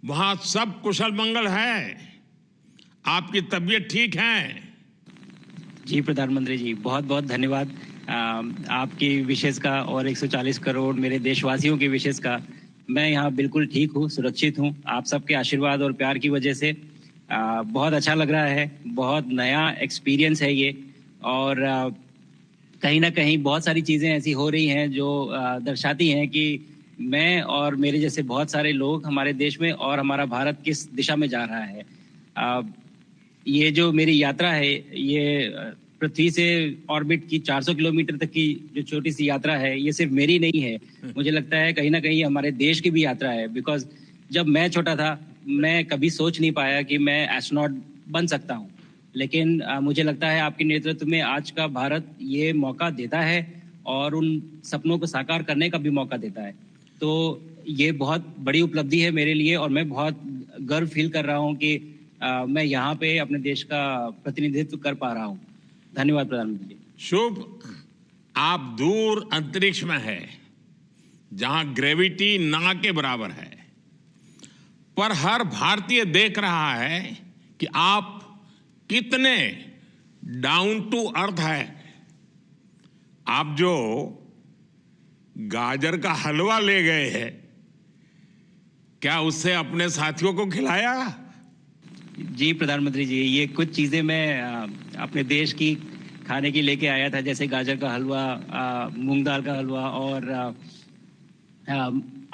वहां सब कुशल मंगल है? आपकी तबीयत ठीक है? जी प्रधानमंत्री जी, बहुत बहुत धन्यवाद आपकी विशेष का और 140 करोड़ मेरे देशवासियों की विशेष का। मैं यहाँ बिल्कुल ठीक हूँ, सुरक्षित हूँ। आप सबके आशीर्वाद और प्यार की वजह से बहुत अच्छा लग रहा है। बहुत नया एक्सपीरियंस है ये, और कहीं ना कहीं बहुत सारी चीज़ें ऐसी हो रही हैं जो दर्शाती हैं कि मैं और मेरे जैसे बहुत सारे लोग हमारे देश में और हमारा भारत किस दिशा में जा रहा है। ये जो मेरी यात्रा है, ये पृथ्वी से ऑर्बिट की 400 किलोमीटर तक की जो छोटी सी यात्रा है, ये सिर्फ मेरी नहीं है। मुझे लगता है कहीं ना कहीं हमारे देश की भी यात्रा है। बिकॉज जब मैं छोटा था, मैं कभी सोच नहीं पाया कि मैं एस्ट्रोनॉट बन सकता हूँ। लेकिन मुझे लगता है आपके नेतृत्व में आज का भारत ये मौका देता है और उन सपनों को साकार करने का भी मौका देता है। तो ये बहुत बड़ी उपलब्धि है मेरे लिए, और मैं बहुत गर्व फील कर रहा हूँ कि मैं यहाँ पे अपने देश का प्रतिनिधित्व कर पा रहा हूँ। धन्यवाद प्रधानमंत्री जी। शुभ, आप दूर अंतरिक्ष में है, जहां ग्रेविटी ना के बराबर है, पर हर भारतीय देख रहा है कि आप कितने डाउन टू अर्थ है। आप जो गाजर का हलवा ले गए हैं, क्या उससे अपने साथियों को खिलाया? जी प्रधानमंत्री जी, ये कुछ चीज़ें मैं अपने देश की खाने की लेके आया था, जैसे गाजर का हलवा, मूंग दाल का हलवा और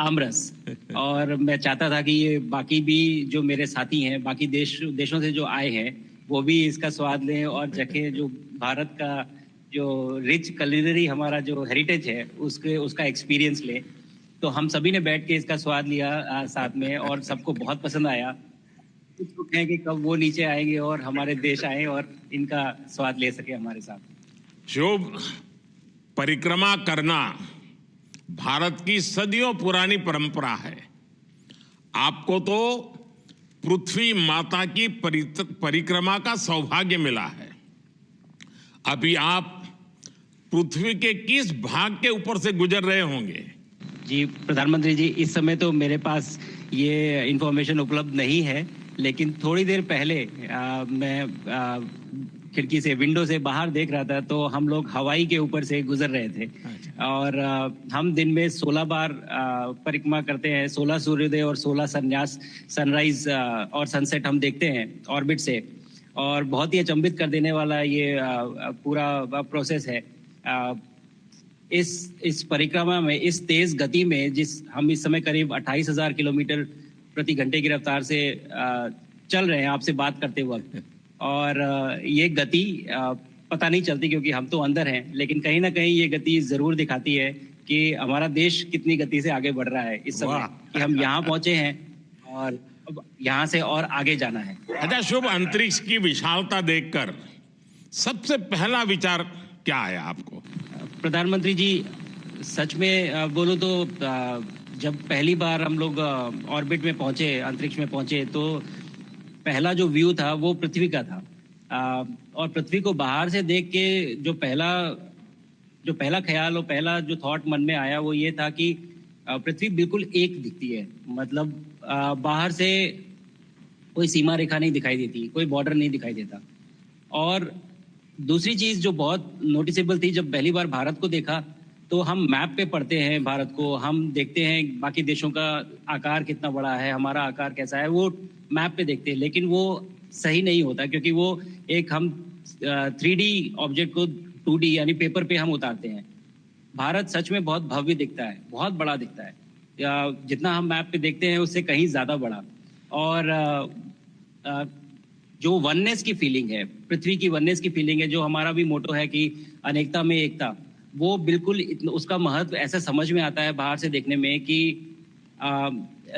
आमरस। और मैं चाहता था कि ये बाकी भी जो मेरे साथी हैं, बाकी देशों से जो आए हैं, वो भी इसका स्वाद लें और चखें। जो भारत का जो रिच कुलिनरी हमारा जो हेरिटेज है, उसका एक्सपीरियंस लें। तो हम सभी ने बैठ के इसका स्वाद लिया साथ में, और सबको बहुत पसंद आया। उत्सुक हैं कि कब वो नीचे आएंगे और हमारे देश आए और इनका स्वाद ले सके हमारे साथ। शुभ, परिक्रमा करना भारत की सदियों पुरानी परंपरा है। आपको तो पृथ्वी माता की परिक्रमा का सौभाग्य मिला है। अभी आप पृथ्वी के किस भाग के ऊपर से गुजर रहे होंगे? जी प्रधानमंत्री जी, इस समय तो मेरे पास ये इंफॉर्मेशन उपलब्ध नहीं है, लेकिन थोड़ी देर पहले मैं खिड़की से, विंडो से बाहर देख रहा था, तो हम लोग हवाई के ऊपर से गुजर रहे थे। और हम दिन में 16 बार परिक्रमा करते हैं। 16 सूर्योदय और 16 संन्यास, सनराइज और सनसेट हम देखते हैं ऑर्बिट से। और बहुत ही अचंभित कर देने वाला ये पूरा प्रोसेस है। इस परिक्रमा में, इस तेज गति में, हम इस समय करीब 28,000 किलोमीटर प्रति घंटे की रफ्तार से चल रहे हैं आपसे बात करते वक्त। और ये गति पता नहीं चलती क्योंकि हम तो अंदर हैं, लेकिन कहीं ना कहीं ये गति जरूर दिखाती है कि हमारा देश कितनी गति से आगे बढ़ रहा है इस समय, कि हम यहाँ पहुंचे हैं और अब यहाँ से और आगे जाना है। अच्छा शुभ, अंतरिक्ष की विशालता देखकर सबसे पहला विचार क्या आया आपको? प्रधानमंत्री जी, सच में बोलो तो जब पहली बार हम लोग ऑर्बिट में पहुंचे, अंतरिक्ष में पहुंचे, तो पहला जो व्यू था वो पृथ्वी का था। और पृथ्वी को बाहर से देख के जो पहला ख्याल और पहला जो थॉट मन में आया वो ये था कि पृथ्वी बिल्कुल एक दिखती है। मतलब बाहर से कोई सीमा रेखा नहीं दिखाई देती, कोई बॉर्डर नहीं दिखाई देता। और दूसरी चीज जो बहुत नोटिसेबल थी, जब पहली बार भारत को देखा, तो हम मैप पे पढ़ते हैं भारत को, हम देखते हैं बाकी देशों का आकार कितना बड़ा है, हमारा आकार कैसा है, वो मैप पे देखते हैं। लेकिन वो सही नहीं होता, क्योंकि वो एक हम 3D ऑब्जेक्ट को 2D यानी पेपर पे हम उतारते हैं। भारत सच में बहुत भव्य दिखता है, बहुत बड़ा दिखता है। जितना हम मैप पे देखते हैं उससे कहीं ज्यादा बड़ा। और जो वननेस की फीलिंग है, पृथ्वी की वननेस की फीलिंग है, जो हमारा भी मोटो है कि अनेकता में एकता, वो बिल्कुल उसका महत्व ऐसा समझ में आता है बाहर से देखने में कि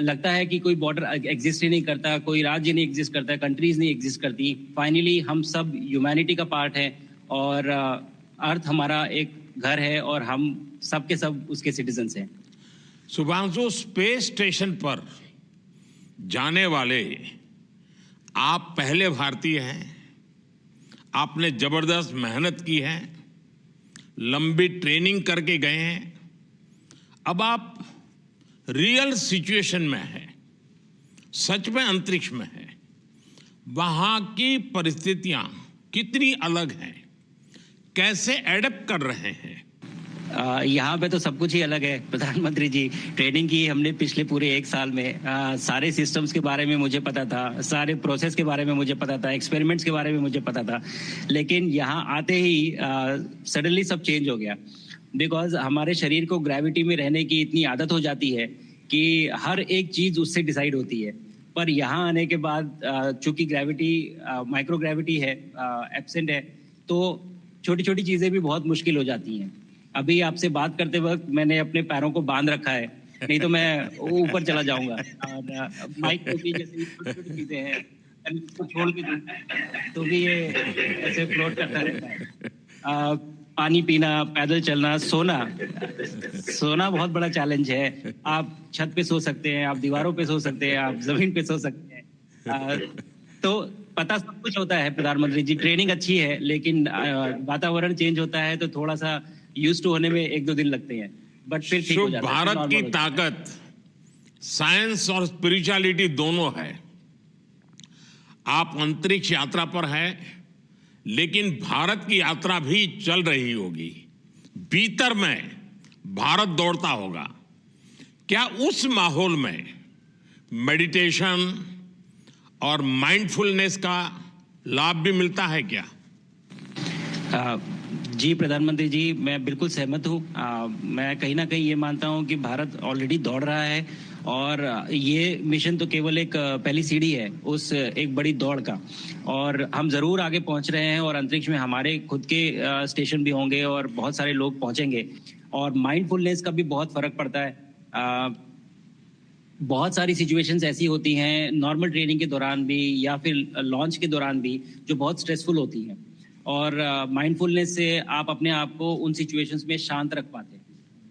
लगता है कि कोई बॉर्डर एग्जिस्ट ही नहीं करता, कोई राज्य नहीं एग्जिस्ट करता, कंट्रीज नहीं एग्जिस्ट करती। फाइनली हम सब ह्यूमैनिटी का पार्ट है, और अर्थ हमारा एक घर है, और हम सब के सब उसके सिटीजन्स हैं। शुभांशु, स्पेस स्टेशन पर जाने वाले आप पहले भारतीय हैं। आपने जबरदस्त मेहनत की है, लंबी ट्रेनिंग करके गए हैं। अब आप रियल सिचुएशन में हैं, सच में अंतरिक्ष में है, वहां की परिस्थितियां कितनी अलग हैं, कैसे एडप्ट कर रहे हैं? यहाँ पे तो सब कुछ ही अलग है प्रधानमंत्री जी। ट्रेनिंग की हमने पिछले पूरे 1 साल में। सारे सिस्टम्स के बारे में मुझे पता था, सारे प्रोसेस के बारे में मुझे पता था, एक्सपेरिमेंट्स के बारे में मुझे पता था, लेकिन यहाँ आते ही सडनली सब चेंज हो गया। बिकॉज हमारे शरीर को ग्रेविटी में रहने की इतनी आदत हो जाती है कि हर एक चीज उससे डिसाइड होती है। पर यहाँ आने के बाद चूंकि ग्रेविटी माइक्रो ग्रेविटी है, एब्सेंट है, तो छोटी छोटी चीजें भी बहुत मुश्किल हो जाती हैं। अभी आपसे बात करते वक्त मैंने अपने पैरों को बांध रखा है, नहीं तो मैं ऊपर चला जाऊंगा। और माइक को भी जैसे छोटी छोटी चीजें हैं, अगर इसको छोड़ के दूं तो भी ये ऐसे फ्लोट करता रहता है। पानी पीना, पैदल चलना, सोना बहुत बड़ा चैलेंज है। आप छत पे सो सकते हैं, आप दीवारों पे सो सकते हैं, आप जमीन पे सो सकते हैं। तो पता सब कुछ होता है प्रधानमंत्री जी, ट्रेनिंग अच्छी है, लेकिन वातावरण चेंज होता है तो थोड़ा सा यूज टू होने में 1-2 दिन लगते हैं, बट फिर ठीक हो जाता है। भारत की ताकत साइंस और स्पिरिचुअलिटी दोनों है। आप अंतरिक्ष यात्रा पर हैं, लेकिन भारत की यात्रा भी चल रही होगी, भीतर में भारत दौड़ता होगा। क्या उस माहौल में मेडिटेशन और माइंडफुलनेस का लाभ भी मिलता है क्या? जी प्रधानमंत्री जी, मैं बिल्कुल सहमत हूँ। मैं कहीं ना कहीं ये मानता हूँ कि भारत ऑलरेडी दौड़ रहा है, और ये मिशन तो केवल एक पहली सीढ़ी है उस एक बड़ी दौड़ का। और हम जरूर आगे पहुंच रहे हैं, और अंतरिक्ष में हमारे खुद के स्टेशन भी होंगे और बहुत सारे लोग पहुंचेंगे। और माइंडफुलनेस का भी बहुत फर्क पड़ता है। बहुत सारी सिचुएशंस ऐसी होती हैं नॉर्मल ट्रेनिंग के दौरान भी या फिर लॉन्च के दौरान भी, जो बहुत स्ट्रेसफुल होती हैं, और माइंडफुलनेस से आप अपने आप को उन सिचुएशंस में शांत रख पाते हैं,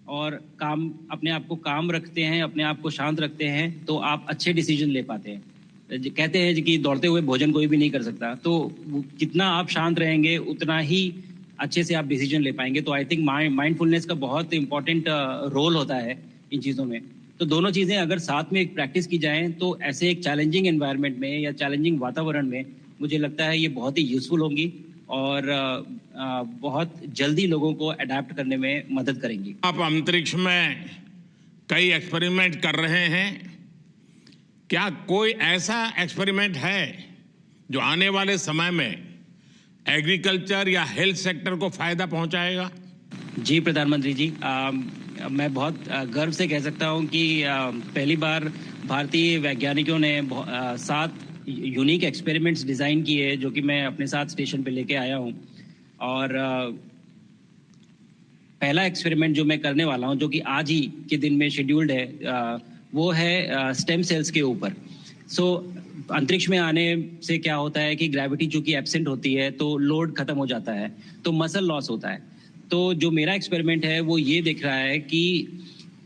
और अपने आप को काम रखते हैं, अपने आप को शांत रखते हैं, तो आप अच्छे डिसीजन ले पाते हैं। कहते हैं कि दौड़ते हुए भोजन कोई भी नहीं कर सकता, तो जितना आप शांत रहेंगे उतना ही अच्छे से आप डिसीजन ले पाएंगे। तो आई थिंक माइंडफुलनेस का बहुत इंपॉर्टेंट रोल होता है इन चीज़ों में। तो दोनों चीज़ें अगर साथ में एक प्रैक्टिस की जाएं तो ऐसे एक चैलेंजिंग एनवायरनमेंट में या चैलेंजिंग वातावरण में मुझे लगता है ये बहुत ही यूजफुल होंगी, और बहुत जल्दी लोगों को अडेप्ट करने में मदद करेंगी। आप अंतरिक्ष में कई एक्सपेरिमेंट कर रहे हैं, क्या कोई ऐसा एक्सपेरिमेंट है जो आने वाले समय में एग्रीकल्चर या हेल्थ सेक्टर को फायदा पहुंचाएगा? जी प्रधानमंत्री जी, मैं बहुत गर्व से कह सकता हूं कि पहली बार भारतीय वैज्ञानिकों ने 7 यूनिक एक्सपेरिमेंट्स डिज़ाइन किए, जो कि मैं अपने साथ स्टेशन पे लेके आया हूं। और पहला एक्सपेरिमेंट जो मैं करने वाला हूं, जो कि आज ही के दिन में शेड्यूल्ड है, वो है स्टेम सेल्स के ऊपर। सो अंतरिक्ष में आने से क्या होता है कि ग्रेविटी चूंकि एब्सेंट होती है तो लोड खत्म हो जाता है, तो मसल लॉस होता है। तो जो मेरा एक्सपेरिमेंट है वो ये देख रहा है कि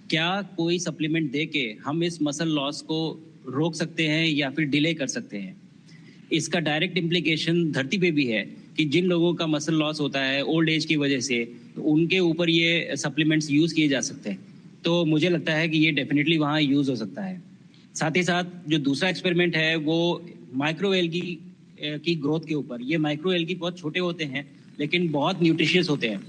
क्या कोई सप्लीमेंट दे के हम इस मसल लॉस को रोक सकते हैं या फिर डिले कर सकते हैं। इसका डायरेक्ट इम्प्लीकेशन धरती पे भी है कि जिन लोगों का मसल लॉस होता है ओल्ड एज की वजह से, तो उनके ऊपर ये सप्लीमेंट्स यूज़ किए जा सकते हैं। तो मुझे लगता है कि ये डेफिनेटली वहाँ यूज़ हो सकता है। साथ ही साथ जो दूसरा एक्सपेरिमेंट है वो माइक्रो एल्गी की ग्रोथ के ऊपर। ये माइक्रो एल्गी बहुत छोटे होते हैं लेकिन बहुत न्यूट्रिशियस होते हैं।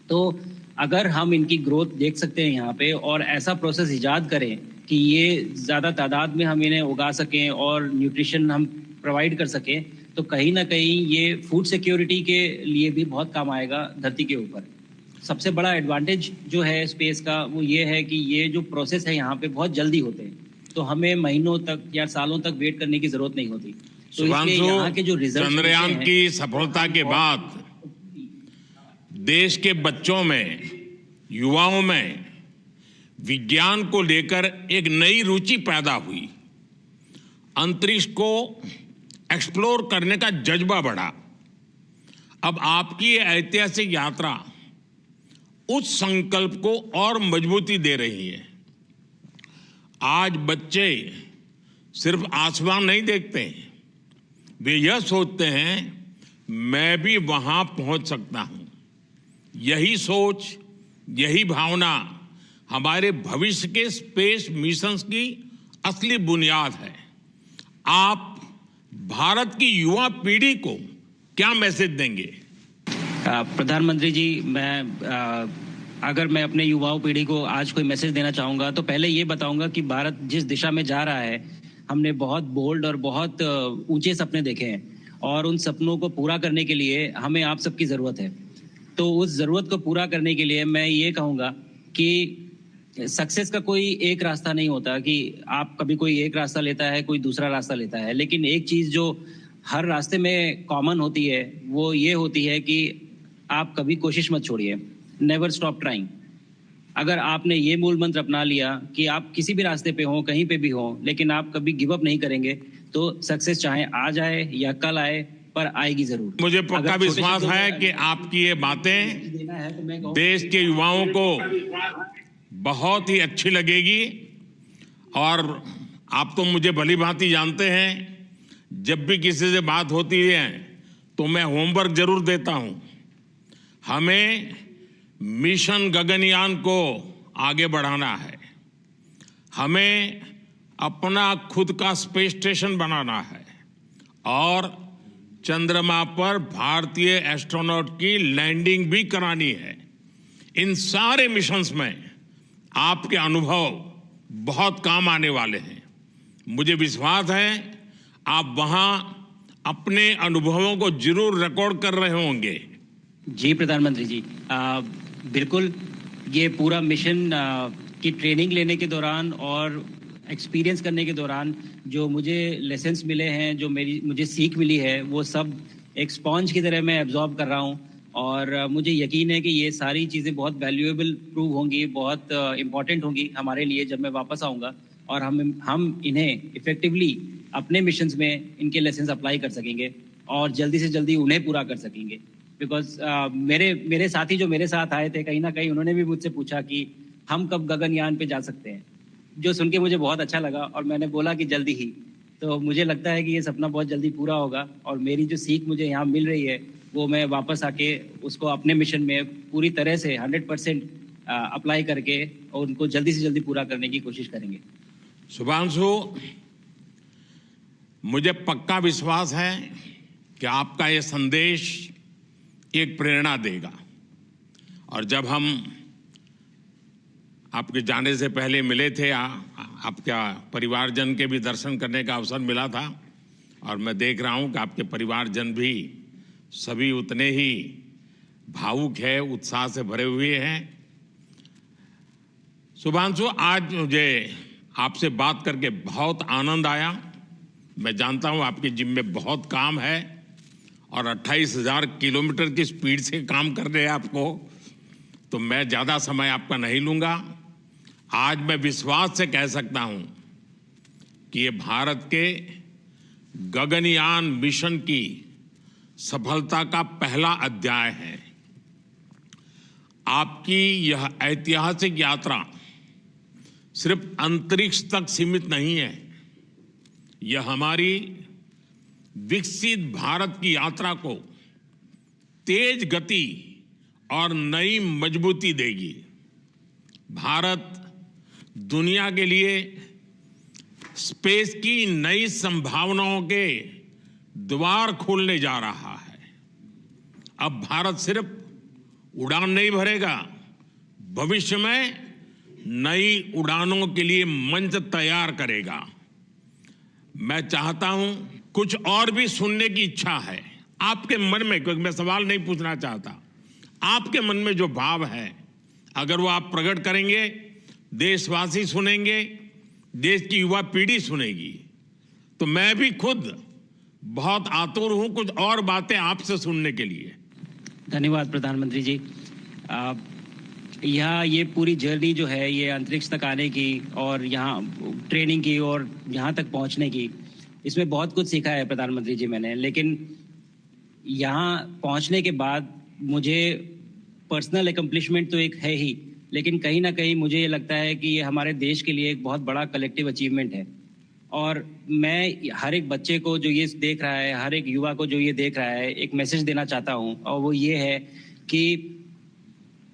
तो अगर हम इनकी ग्रोथ देख सकते हैं यहाँ पे, और ऐसा प्रोसेस इजाद करें कि ये ज़्यादा तादाद में हम इन्हें उगा सकें और न्यूट्रिशन हम प्रोवाइड कर सकें, तो कहीं ना कहीं ये फूड सिक्योरिटी के लिए भी बहुत काम आएगा धरती के ऊपर। सबसे बड़ा एडवांटेज जो है स्पेस का वो ये है कि ये जो प्रोसेस है यहाँ पे बहुत जल्दी होते हैं, तो हमें महीनों तक या सालों तक वेट करने की जरूरत नहीं होती। तो इसलिए यहाँ के जो रिजल्ट चंद्रयान की सफलता के बाद देश के बच्चों में, युवाओं में विज्ञान को लेकर एक नई रुचि पैदा हुई। अंतरिक्ष को एक्सप्लोर करने का जज्बा बढ़ा। अब आपकी ये ऐतिहासिक यात्रा उस संकल्प को और मजबूती दे रही है। आज बच्चे सिर्फ आसमान नहीं देखते, वे यह सोचते हैं मैं भी वहां पहुंच सकता हूं। यही सोच, यही भावना हमारे भविष्य के स्पेस मिशंस की असली बुनियाद है। आप भारत की युवा पीढ़ी को क्या मैसेज देंगे? प्रधानमंत्री जी, अगर मैं अपने युवाओं पीढ़ी को आज कोई मैसेज देना चाहूँगा तो पहले ये बताऊँगा कि भारत जिस दिशा में जा रहा है, हमने बहुत बोल्ड और बहुत ऊंचे सपने देखे हैं और उन सपनों को पूरा करने के लिए हमें आप सबकी ज़रूरत है। तो उस ज़रूरत को पूरा करने के लिए मैं ये कहूँगा कि सक्सेस का कोई एक रास्ता नहीं होता कि आप कभी कोई एक रास्ता लेता है, कोई दूसरा रास्ता लेता है, लेकिन एक चीज़ जो हर रास्ते में कॉमन होती है वो ये होती है कि आप कभी कोशिश मत छोड़िए, नेवर स्टॉप ट्राइंग। अगर आपने ये मूल मंत्र अपना लिया कि आप किसी भी रास्ते पे हो, कहीं पे भी हो, लेकिन आप कभी गिव अप नहीं करेंगे, तो सक्सेस चाहे आज आए या कल आए, पर आएगी जरूर। मुझे पक्का विश्वास है कि आपकी ये बातें देश के युवाओं को बहुत ही अच्छी लगेगी। और आप तो मुझे भली भांति जानते हैं, जब भी किसी से बात होती है तो मैं होमवर्क जरूर देता हूं। हमें मिशन गगनयान को आगे बढ़ाना है, हमें अपना खुद का स्पेस स्टेशन बनाना है और चंद्रमा पर भारतीय एस्ट्रोनॉट की लैंडिंग भी करानी है। इन सारे मिशंस में आपके अनुभव बहुत काम आने वाले हैं। मुझे विश्वास है आप वहां अपने अनुभवों को जरूर रिकॉर्ड कर रहे होंगे। जी प्रधानमंत्री जी, बिल्कुल। ये पूरा मिशन की ट्रेनिंग लेने के दौरान और एक्सपीरियंस करने के दौरान जो मुझे लेसन्स मिले हैं, जो मुझे सीख मिली है, वो सब एक स्पॉन्ज की तरह मैं एब्जॉर्ब कर रहा हूँ और मुझे यकीन है कि ये सारी चीज़ें बहुत वैल्यूएबल प्रूव होंगी, बहुत इम्पॉर्टेंट होंगी हमारे लिए जब मैं वापस आऊँगा और हम इन्हें इफेक्टिवली अपने मिशंस में इनके लेसन्स अप्लाई कर सकेंगे और जल्दी से जल्दी उन्हें पूरा कर सकेंगे। बिकॉज मेरे साथी जो मेरे साथ आए थे, कहीं ना कहीं उन्होंने भी मुझसे पूछा कि हम कब गगनयान पे जा सकते हैं, जो सुन के मुझे बहुत अच्छा लगा और मैंने बोला कि जल्दी ही। तो मुझे लगता है कि ये सपना बहुत जल्दी पूरा होगा और मेरी जो सीख मुझे यहाँ मिल रही है वो मैं वापस आके उसको अपने मिशन में पूरी तरह से 100% अप्लाई करके और उनको जल्दी से जल्दी पूरा करने की कोशिश करेंगे। शुभांशु, मुझे पक्का विश्वास है कि आपका ये संदेश एक प्रेरणा देगा। और जब हम आपके जाने से पहले मिले थे, आपका परिवारजन के भी दर्शन करने का अवसर मिला था और मैं देख रहा हूं कि आपके परिवारजन भी सभी उतने ही भावुक है, उत्साह से भरे हुए हैं। शुभांशु, आज मुझे आपसे बात करके बहुत आनंद आया। मैं जानता हूं आपकी जिम में बहुत काम है और 28,000 किलोमीटर की स्पीड से काम करने हैं आपको, तो मैं ज़्यादा समय आपका नहीं लूँगा। आज मैं विश्वास से कह सकता हूँ कि ये भारत के गगनयान मिशन की सफलता का पहला अध्याय है। आपकी यह ऐतिहासिक यात्रा सिर्फ अंतरिक्ष तक सीमित नहीं है, यह हमारी विकसित भारत की यात्रा को तेज गति और नई मजबूती देगी। भारत दुनिया के लिए स्पेस की नई संभावनाओं के द्वार खोलने जा रहा है। अब भारत सिर्फ उड़ान नहीं भरेगा, भविष्य में नई उड़ानों के लिए मंच तैयार करेगा। मैं चाहता हूं, कुछ और भी सुनने की इच्छा है आपके मन में, क्योंकि मैं सवाल नहीं पूछना चाहता, आपके मन में जो भाव है अगर वो आप प्रकट करेंगे, देशवासी सुनेंगे, देश की युवा पीढ़ी सुनेगी, तो मैं भी खुद बहुत आतुर हूं कुछ और बातें आपसे सुनने के लिए। धन्यवाद प्रधानमंत्री जी। यहाँ ये पूरी जर्नी जो है, ये अंतरिक्ष तक आने की और यहाँ ट्रेनिंग की और यहाँ तक पहुँचने की, इसमें बहुत कुछ सीखा है प्रधानमंत्री जी मैंने। लेकिन यहाँ पहुँचने के बाद मुझे पर्सनल एकम्प्लिशमेंट तो एक है ही, लेकिन कहीं ना कहीं मुझे ये लगता है कि ये हमारे देश के लिए एक बहुत बड़ा कलेक्टिव अचीवमेंट है। और मैं हर एक बच्चे को जो ये देख रहा है, हर एक युवा को जो ये देख रहा है, एक मैसेज देना चाहता हूँ और वो ये है कि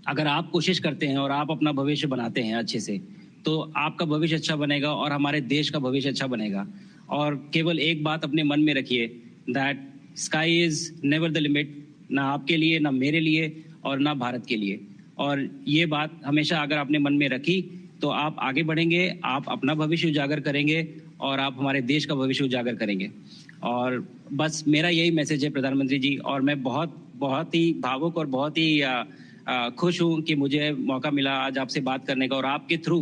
अगर आप कोशिश करते हैं और आप अपना भविष्य बनाते हैं अच्छे से, तो आपका भविष्य अच्छा बनेगा और हमारे देश का भविष्य अच्छा बनेगा। और केवल एक बात अपने मन में रखिए, that sky is never the limit, ना आपके लिए, ना मेरे लिए और ना भारत के लिए। और ये बात हमेशा अगर आपने मन में रखी तो आप आगे बढ़ेंगे, आप अपना भविष्य उजागर करेंगे और आप हमारे देश का भविष्य उजागर करेंगे। और बस मेरा यही मैसेज है प्रधानमंत्री जी, और मैं बहुत ही भावुक और बहुत ही खुश हूं कि मुझे मौका मिला आज आपसे बात करने का और आपके थ्रू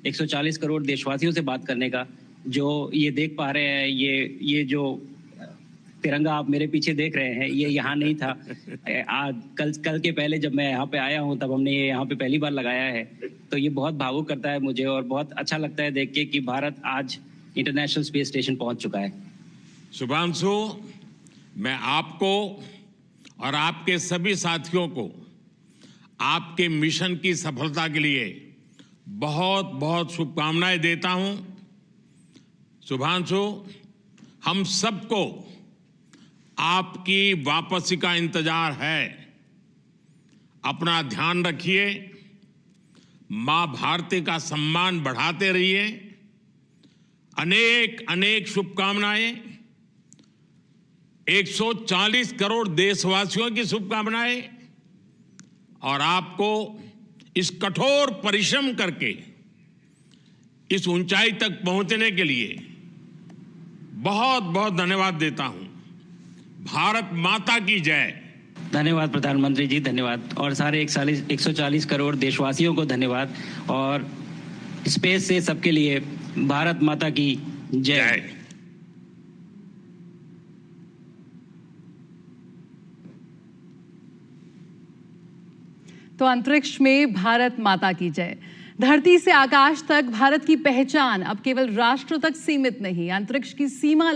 140 करोड़ देशवासियों से बात करने का। जो ये देख पा रहे हैं, ये जो तिरंगा आप मेरे पीछे देख रहे हैं, ये यहाँ नहीं था। आज कल के पहले जब मैं यहाँ पे आया हूँ तब हमने ये यहाँ पे पहली बार लगाया है। तो ये बहुत भावुक करता है मुझे और बहुत अच्छा लगता है देख के कि भारत आज इंटरनेशनल स्पेस स्टेशन पहुंच चुका है। शुभांशु, मैं आपको और आपके सभी साथियों को आपके मिशन की सफलता के लिए बहुत बहुत शुभकामनाएं देता हूं। शुभांशु, हम सबको आपकी वापसी का इंतजार है। अपना ध्यान रखिए, मां भारती का सम्मान बढ़ाते रहिए। अनेक अनेक शुभकामनाएं, 140 करोड़ देशवासियों की शुभकामनाएं, और आपको इस कठोर परिश्रम करके इस ऊंचाई तक पहुंचने के लिए बहुत बहुत धन्यवाद देता हूं। भारत माता की जय। धन्यवाद प्रधानमंत्री जी, धन्यवाद। और सारे 140 करोड़ देशवासियों को धन्यवाद। और स्पेस से सबके लिए भारत माता की जय। तो अंतरिक्ष में भारत माता की जय। धरती से आकाश तक भारत की पहचान अब केवल राष्ट्र तक सीमित नहीं, अंतरिक्ष की सीमा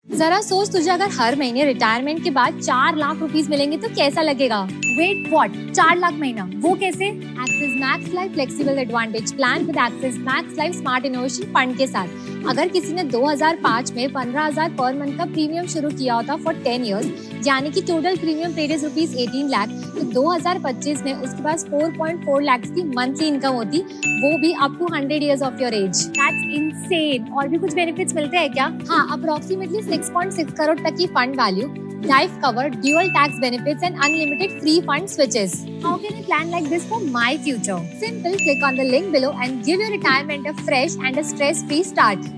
जरा सोच, तुझे अगर हर महीने रिटायरमेंट के बाद 4 लाख रुपीस मिलेंगे तो कैसा लगेगा? Wait what? 4 लाख महीना, वो कैसे? Axis max life flexible advantage plan with axis max life smart innovation fund के साथ। अगर किसी ने 2005 में 15,000 पर मंथ का प्रीमियम शुरू किया होता फॉर 10 इयर्स, यानी कि total premium paid is rupees 18 lakh, तो 2025 में उसके पास 4.4 लाख की मंथली इनकम होती, वो भी up to 100 years of your age. That's insane. और भी कुछ बेनिफिट्स मिलते हैं क्या? हाँ, अप्रोक्सीमेटली 6.6 करोड़ तक की fund value, life cover, dual tax benefits and unlimited free fund switches. How can I plan like this for my future? Simple, click on the link below and give your retirement a fresh and a stress-free start.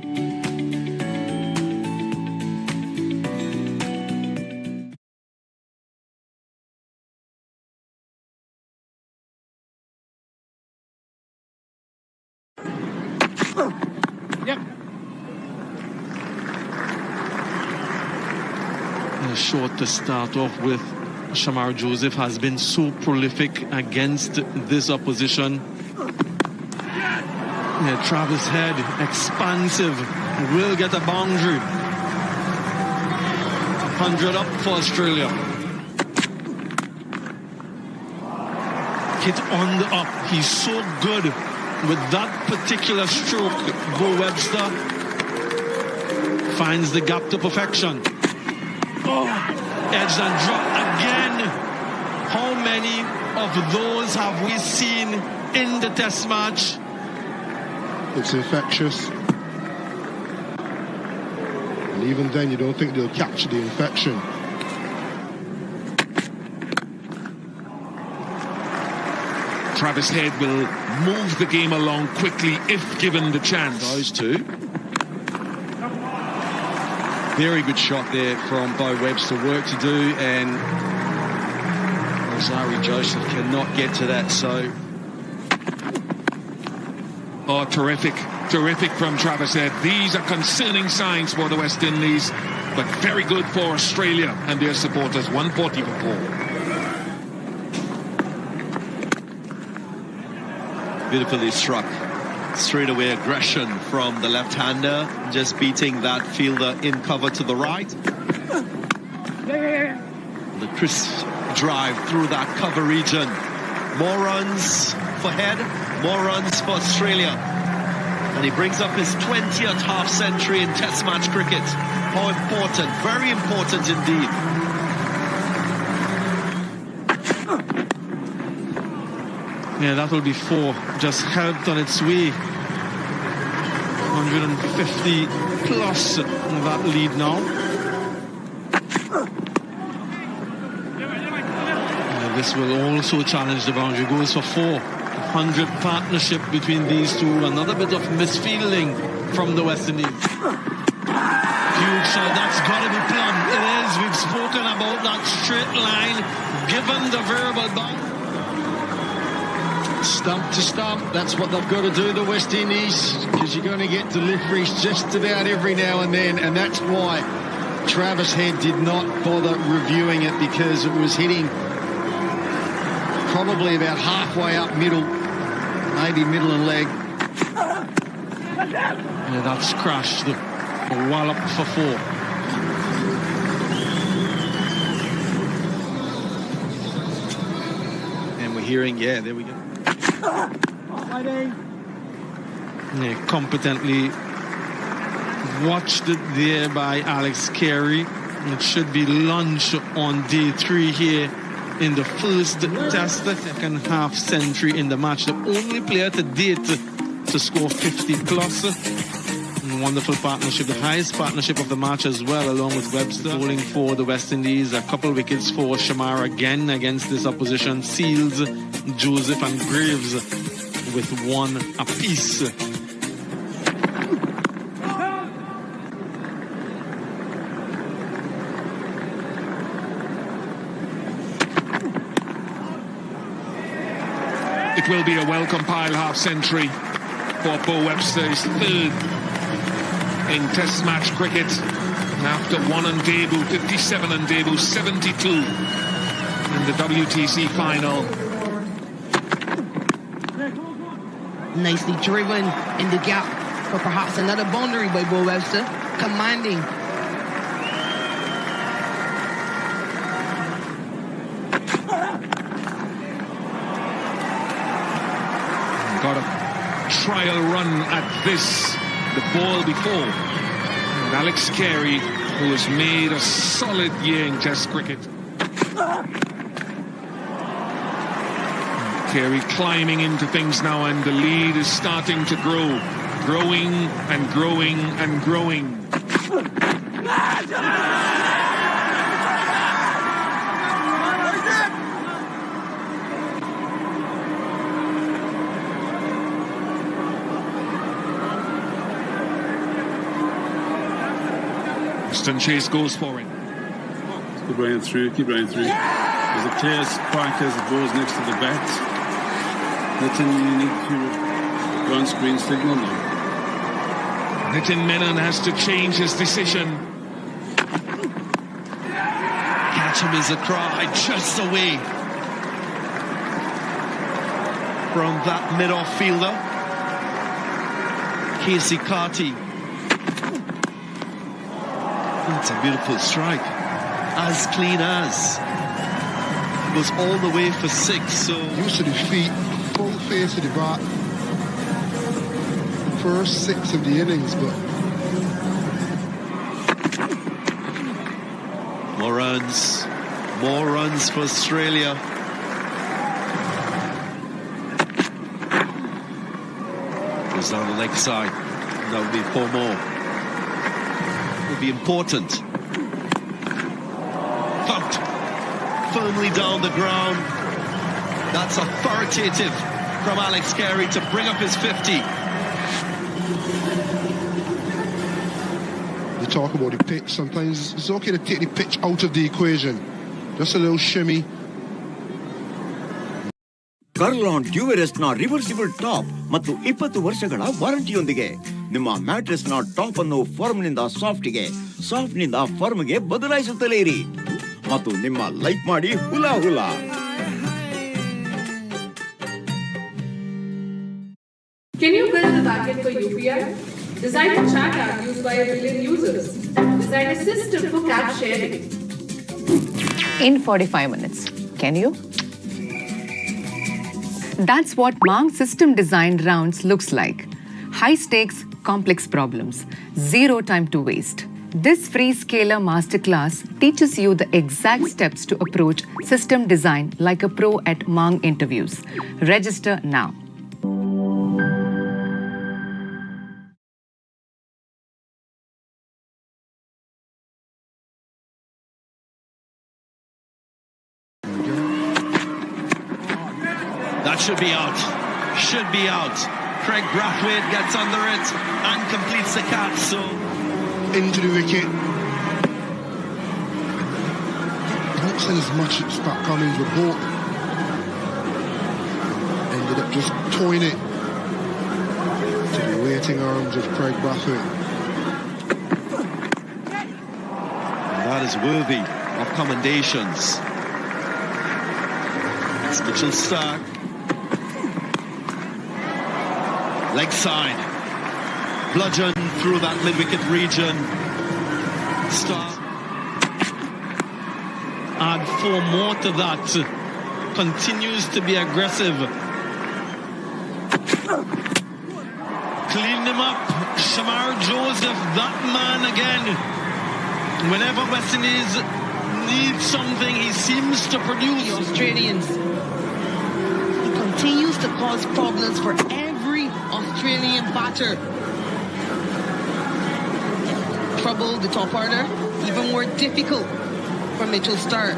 Short to start off with. Shamar Joseph has been so prolific against this opposition. Yeah, Travis Head, expansive, will get a boundary. 100 up for Australia. Hit on the up. He's so good with that particular stroke. Bo Webster finds the gap to perfection. Oh, edge and drop again. How many of those have we seen in the test match? It's infectious. And even then, you don't think they'll capture the infection. Travis Head will move the game along quickly if given the chance. Those two. Very good shot there from Bo Webster. Work to do, and Zari Joseph cannot get to that. So, oh, terrific from Travis Head. These are concerning signs for the West Indies, but very good for Australia and their supporters. 140 for 4. Beautifully struck. Straightaway aggression from the left-hander, just beating that fielder in cover to the right. The crisp drive through that cover region. More runs for Head, more runs for Australia. And he brings up his 20th half-century in Test match cricket. How important, very important indeed. Yeah, that will be 4. Just helped on its way. 150 plus that lead now. This will also challenge the boundary. Goes for 400 partnership between these two. Another bit of misfielding from the West Indies. Huge shot. That's got to be plumb. It is. We've spoken about that straight line given the verbal bound. Stump to stump, that's what they've got to do, the West Indies, because you're going to get deliveries just about every now and then, and that's why Travis Head did not bother reviewing it, because it was hitting probably about halfway up middle, maybe middle and leg. Yeah, that's crashed. A wallop for 4. And we're hearing, yeah, there we go. Yeah, competently watched it there by Alex Carey. It should be lunch on day 3 here in the first test, second half century in the match. The only player to date to score 50 plus. Wonderful partnership, the highest partnership of the match as well, along with Webster. Bowling for the West Indies, a couple wickets for Shamar again against this opposition. Seals, Joseph and Graves with 1 apiece. It will be a well-compiled half-century for Bo Webster, his 3rd in Test match cricket. After 1 on debut, 57 on debut, 72 in the WTC final. Nicely driven in the gap for perhaps another boundary by Bo Webster. Commanding. Got a trial run at this, the ball before. And Alex Carey, who has made a solid year in Test cricket. Carey climbing into things now, and the lead is starting to grow. Growing and growing and growing. Chase goes for it. Keep running through, keep running through. There's a clear spark as it goes next to the bat. Nitin, you need to run screen signal now. Nitin Menon has to change his decision. Catch him is a cry, just away from that mid-off fielder. Casey Carty. It's a beautiful strike. As clean as. It was all the way for 6, so... Use of the feet, full face of the bat. First 6 of the innings, but... More runs for Australia. Goes down the leg side. That would be 4 more. Be important. Thumped firmly down the ground. That's authoritative from Alex Carey to bring up his 50. They talk about the pitch. Sometimes it's okay to take the pitch out of the equation. Just a little shimmy. Karlon Duverest ನ reversible top ಮತ್ತು 20 ವರ್ಷಗಳ ವಾರಂಟಿಯೊಂದಿಗೆ ನಿಮ್ಮ mattress ನ top ಅನ್ನು firm ನಿಂದ soft ಗೆ, soft ನಿಂದ firm ಗೆ ಬದಲಾಯಿಸುತ್ತಲೇ ಇರಿ ಮತ್ತು ನಿಮ್ಮ ಲೈಕ್ ಮಾಡಿ ಹುಲಾ ಹುಲಾ. Can you build the backend for UPI? Design a chat app used by 1 billion users. Design a system for cash sharing. In 45 minutes. Can you? That's what Mang System Design Rounds looks like. High stakes, complex problems. Zero time to waste. This free scalar masterclass teaches you the exact steps to approach system design like a pro at Mang interviews. Register now. That should be out. Should be out. Craig Brathwaite gets under it and completes the catch. So into the wicket. Not seen as much as Pat Cummins with both. Ended up just towing it to the waiting arms of Craig Brathwaite. That is worthy of commendations. It's Mitchell Starc. Leg side. Bludgeon through that mid-wicket region. Starc. Add 4 more to that. Continues to be aggressive. Clean him up. Shamar Joseph, that man again. Whenever West Indies needs something, he seems to produce. The Australians. He continues to cause problems for every Australian batter. Trouble the top order, even more difficult for Mitchell Starc.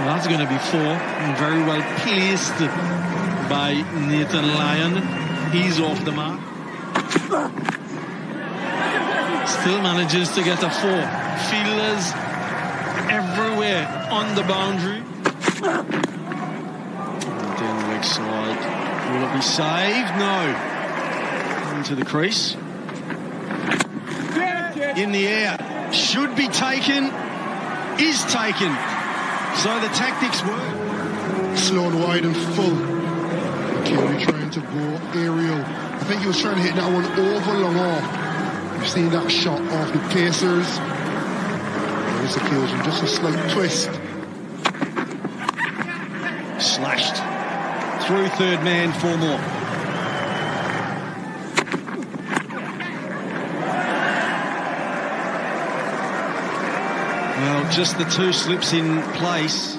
That's going to be 4. Very well placed by Nathan Lyon. He's off the mark. Still manages to get a 4. Fielders everywhere on the boundary. Down the leg side. Will it be saved? No. Into the crease. In the air. Should be taken. Is taken. So the tactics work. Slow and wide and full. Carey trying to go aerial. I think he was trying to hit that one over long off. You've seen that shot off the Pacers. On this occasion, just a slight twist. Slashed. Through third man, 4 more. Well, just the 2 slips in place.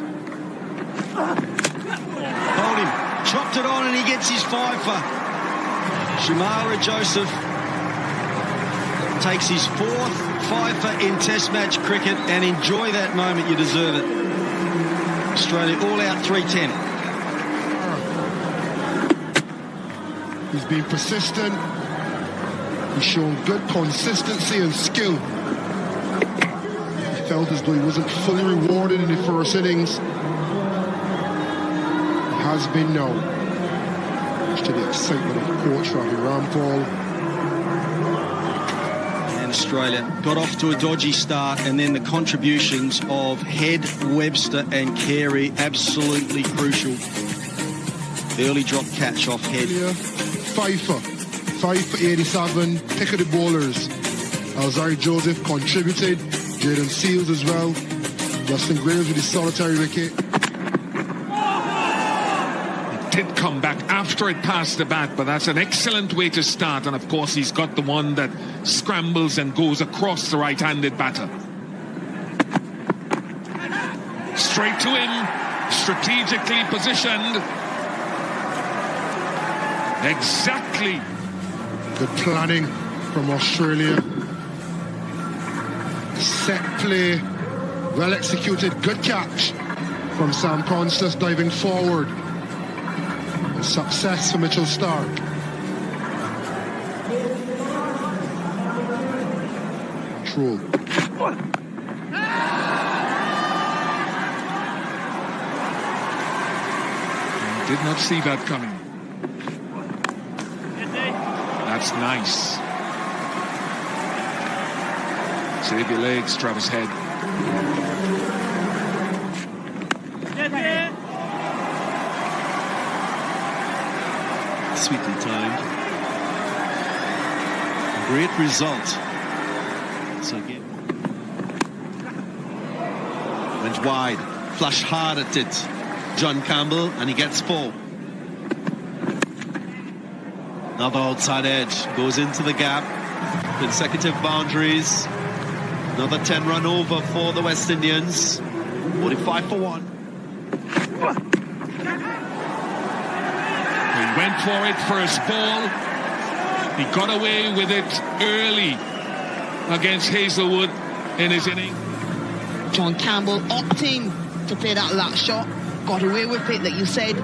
Hold him. Chopped it on and he gets his 5 for Shamara Joseph. Takes his 4th 5 in Test match cricket, and enjoy that moment. You deserve it. Australia all out 310. He's been persistent. He's shown good consistency and skill. He felt as though he wasn't fully rewarded in the first innings. He has been now. Much to the excitement of coach Ravi Rampal. Australia got off to a dodgy start, and then the contributions of Head, Webster and Carey absolutely crucial. The early drop catch off Head. 5 for 87, pick of the bowlers. Alzari Joseph contributed, Jaden Seals as well. Justin Graves with his solitary wicket. Did come back after it passed the bat, but that's an excellent way to start. And of course he's got the one that scrambles and goes across the right-handed batter. Straight to him, strategically positioned. Exactly. Good planning from Australia. Set play, well executed, good catch from Sam Constance diving forward. Success for Mitchell Starc. Control. Did not see that coming. That's nice. Save your legs, Travis Head. Sweetly timed. Great result. So again, went wide, flashed hard at it. John Campbell, and he gets 4. Another outside edge, goes into the gap. Consecutive boundaries. Another 10-run over for the West Indians. 45 for 1. Went for it first ball. He got away with it early against Hazelwood in his inning. John Campbell opting to play that last shot. Got away with it, like you said,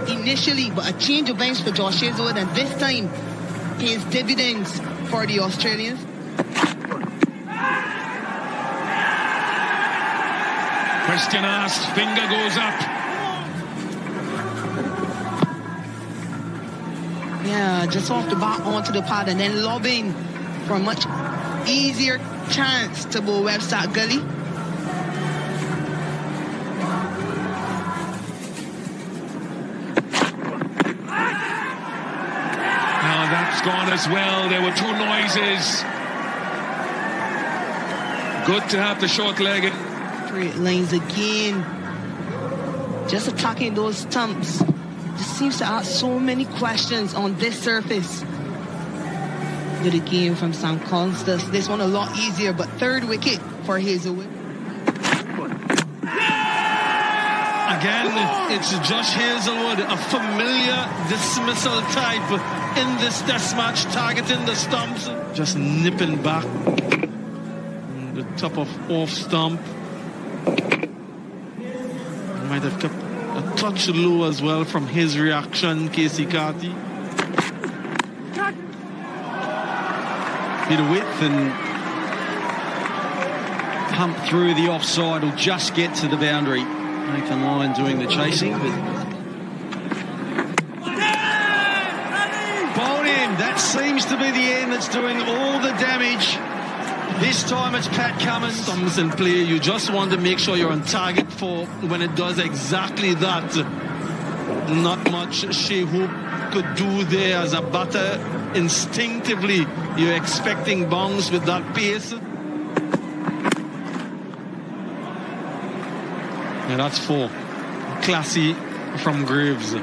initially, but a change of bench for Josh Hazelwood, and this time pays dividends for the Australians. Question asked, finger goes up. Yeah, just off the bat onto the pad and then lobbing for a much easier chance to bowl Webster at gully. Now that's gone as well. There were two noises. Good to have the short leg. Straight lines again. Just attacking those stumps. Just seems to ask so many questions on this surface. Good again from Sam Collins. This one a lot easier, but third wicket for Hazelwood. Again, it's Josh Hazelwood, a familiar dismissal type in this test match, targeting the stumps. Just nipping back. The top of off stump. Might have kept a touch low as well from his reaction, Casey Carty. Bit of width and pump through the offside will just get to the boundary. Nathan Lyon doing the chasing. Bowled him. That seems to be the end that's doing all the damage. This time it's Pat Cummins. Stumps in play. You just want to make sure you're on target for when it does exactly that. Not much Shea Hope could do there as a batter. Instinctively, you're expecting bounce with that pace. Yeah, that's 4. Classy from Graves.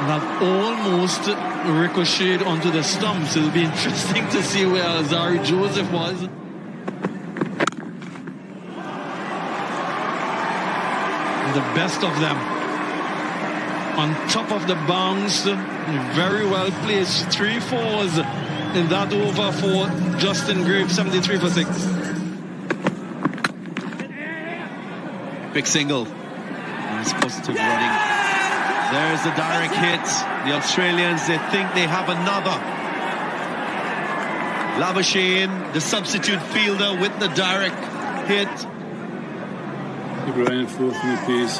That almost ricocheted onto the stumps. It'll be interesting to see where Alzari Joseph was. The best of them on top of the bounce, very well placed. 3 fours in that over for Justin Graves, 73 for 6. Big single. Nice positive running. There's the direct hit. The Australians, they think they have another. Labuschagne, the substitute fielder, with the direct hit. Brian, 4th in the piece.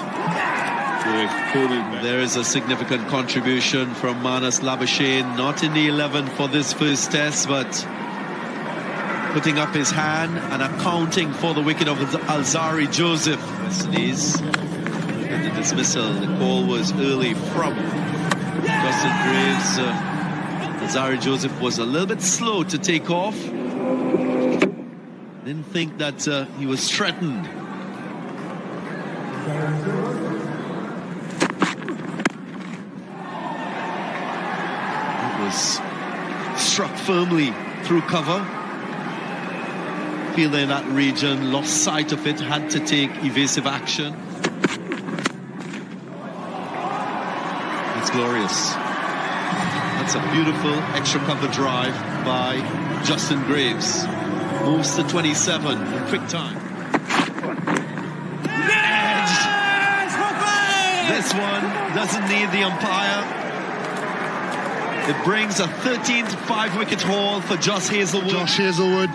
There is a significant contribution from Marnus Labuschagne, not in the 11 for this first test, but putting up his hand and accounting for the wicket of Alzari Joseph. Wesley's at the dismissal. The call was early from Justin Graves. Alzari Joseph was a little bit slow to take off. Didn't think that he was threatened. It was struck firmly through cover. Fielder in that region lost sight of it, had to take evasive action. It's glorious. That's a beautiful extra cover drive by Justin Graves. Moves to 27 in quick time. This one doesn't need the umpire. It brings a 13-5 wicket haul for Josh Hazelwood. Josh Hazelwood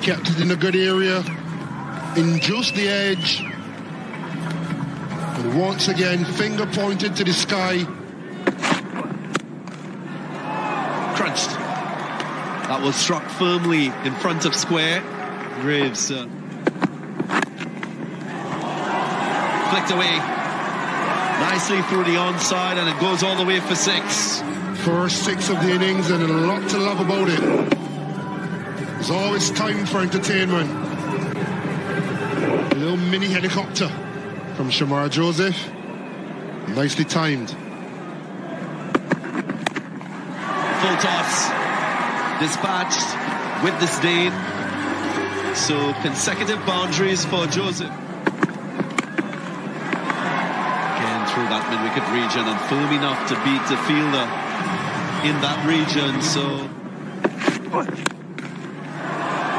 kept it in a good area, induced the edge, and once again, finger pointed to the sky. Crunched. That was struck firmly in front of square. Graves flicked away nicely through the onside, and it goes all the way for 6. First 6 of the innings, and a lot to love about it. There's always time for entertainment. A little mini helicopter from Shamar Joseph. Nicely timed. Full toss. Dispatched with disdain. So consecutive boundaries for Joseph. Again through that mid-wicket region, and firm enough to beat the fielder in that region. So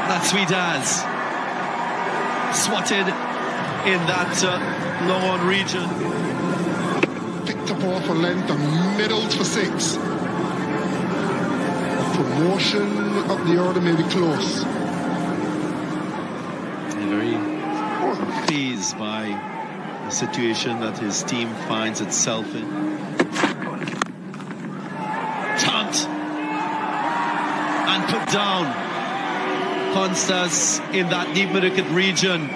That's sweet as. Swatted in that long on region. Picked up off a length and middled for 6. Promotion up the order may be close. Very fazed by the situation that his team finds itself in. Tugged and put down. Constas in that deep mid-wicket region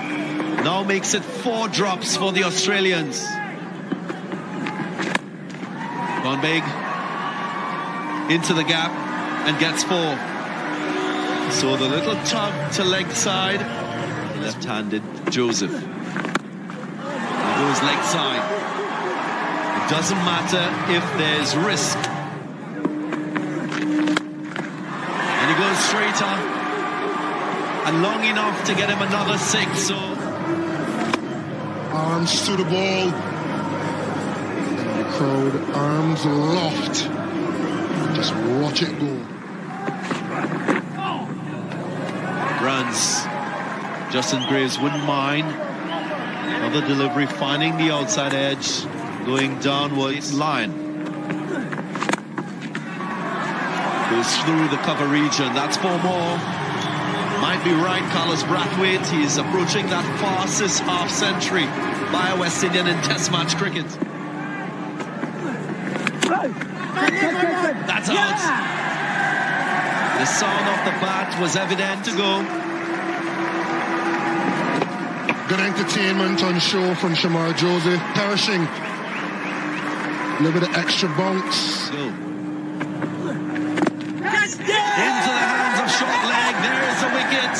now makes it 4 drops for the Australians. Gone big into the gap and gets 4. So the little tug to leg side. Left-handed Joseph. He goes leg side. It doesn't matter if there's risk. And he goes straighter. And long enough to get him another 6. So arms to the ball. And the crowd, arms aloft. Just watch it go. Runs. Justin Graves wouldn't mind. Another delivery, finding the outside edge, going downwards. Line. Goes through the cover region. That's 4 more. Might be right, Carlos Brathwaite. He's approaching that fastest half century by a West Indian in Test match cricket. That's out. The sound of the bat was evident to go. Good entertainment on show from Shamar Joseph. Perishing. A little bit of extra bounce. Go. Into the hands of short leg. There is a wicket.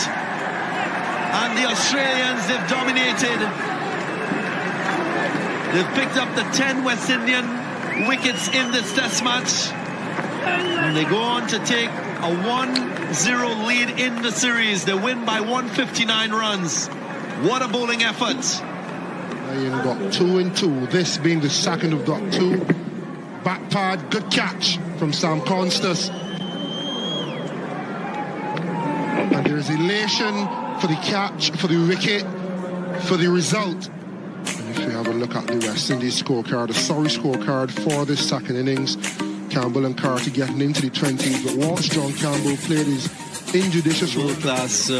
And the Australians, they've dominated. They've picked up the 10 West Indian wickets in this Test match. And they go on to take a 1-0 lead in the series. They win by 159 runs. What a bowling effort. Ryan got 2 and 2. This being the second of dot 2. Back pad, good catch from Sam Constas. And there's elation for the catch, for the wicket, for the result. And if you have a look at the West Indies scorecard, a sorry scorecard for this second innings. Campbell and Carty getting into the 20s, but watch John Campbell played his injudicious world-class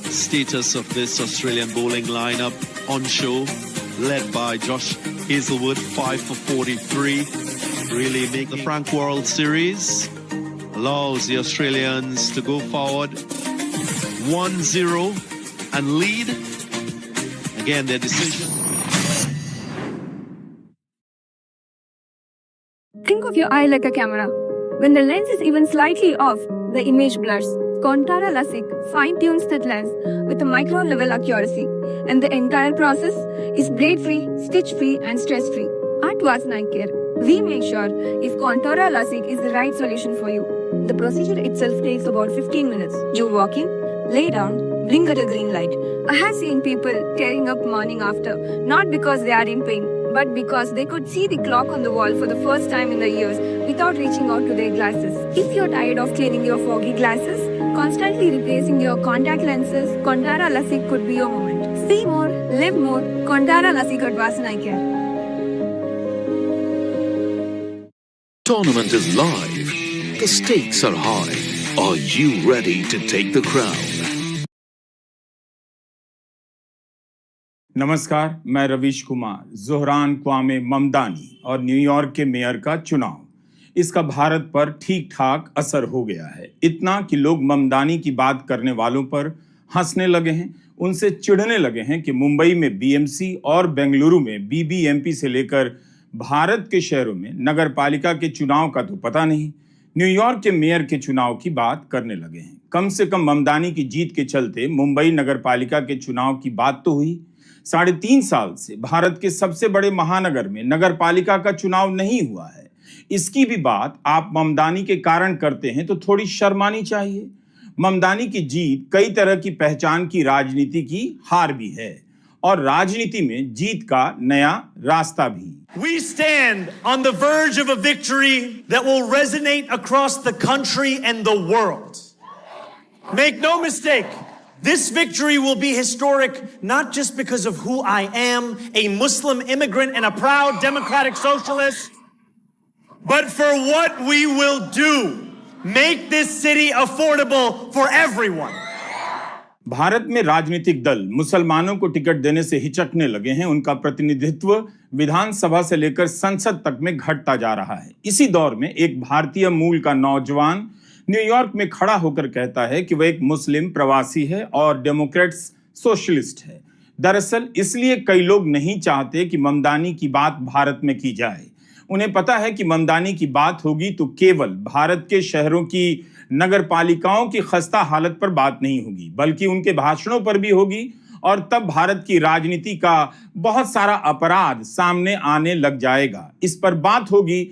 status of this Australian bowling lineup on show, led by Josh Hazelwood, 5 for 43. Really make the Frank World Series, allows the Australians to go forward 1-0 and lead. Again, their decision. Think of your eye like a camera. When the lens is even slightly off, the image blurs. Contara LASIK fine-tunes that lens with a micro-level accuracy, and the entire process is braid-free, stitch-free and stress-free. At Vasan Eye Care, we make sure if Contara LASIK is the right solution for you. The procedure itself takes about 15 minutes. You walk in, lay down, blink at a green light. I have seen people tearing up morning after, not because they are in pain, but because they could see the clock on the wall for the first time in the years without reaching out to their glasses. If you're tired of cleaning your foggy glasses, constantly replacing your contact lenses, Contara LASIK could be your moment. See more, live more, Contara LASIK at Vasan Eye Care. Tournament is live. The stakes are high. Are you ready to take the crown? नमस्कार, मैं रवीश कुमार। ज़ोहरान क्वामे ममदानी और New York के mayor का चुनाव, इसका भारत पर ठीक ठाक असर हो गया है। इतना कि लोग ममदानी की बात करने वालों पर हंसने लगे हैं, उनसे चिढ़ने लगे हैं कि मुंबई में बीएमसी और बेंगलुरु में बीबीएमपी से लेकर भारत के शहरों में नगर पालिका के चुनाव का तो पता नहीं, न्यूयॉर्क के मेयर के चुनाव की बात करने लगे हैं। कम से कम ममदानी की जीत के चलते मुंबई नगर पालिका के चुनाव की बात तो हुई। 3.5 साल से भारत के सबसे बड़े महानगर में नगर पालिका का चुनाव नहीं हुआ है। इसकी भी बात आप ममदानी के कारण करते हैं तो थोड़ी शर्म आनी चाहिए। ममदानी की जीत कई तरह की पहचान की राजनीति की हार भी है और राजनीति में जीत का नया रास्ता भी। We stand on the verge of a victory that will resonate across the country and the world. Make no mistake, this victory will be historic not just because of who I am, a Muslim immigrant and a proud democratic socialist, but for what we will do. Make this city affordable for everyone. Bharat में राजनीतिक दल मुसलमानों को ticket देने से हिचकने लगे हैं। उनका प्रतिनिधित्व विधानसभा से लेकर संसद तक में घटता जा रहा है। इसी दौर में एक भारतीय मूल का नौजवान न्यूयॉर्क में खड़ा होकर कहता है कि वह एक मुस्लिम प्रवासी है और डेमोक्रेट्स सोशलिस्ट है। दरअसल इसलिए कई लोग नहीं चाहते कि ममदानी की बात भारत में की जाए। उन्हें पता है कि ममदानी की बात होगी तो केवल भारत के शहरों की नगर पालिकाओं की खस्ता हालत पर बात नहीं होगी, बल्कि उनके भाषणों पर भी होगी और तब भारत की राजनीति का बहुत सारा अपराध सामने आने लग जाएगा। इस पर बात होगी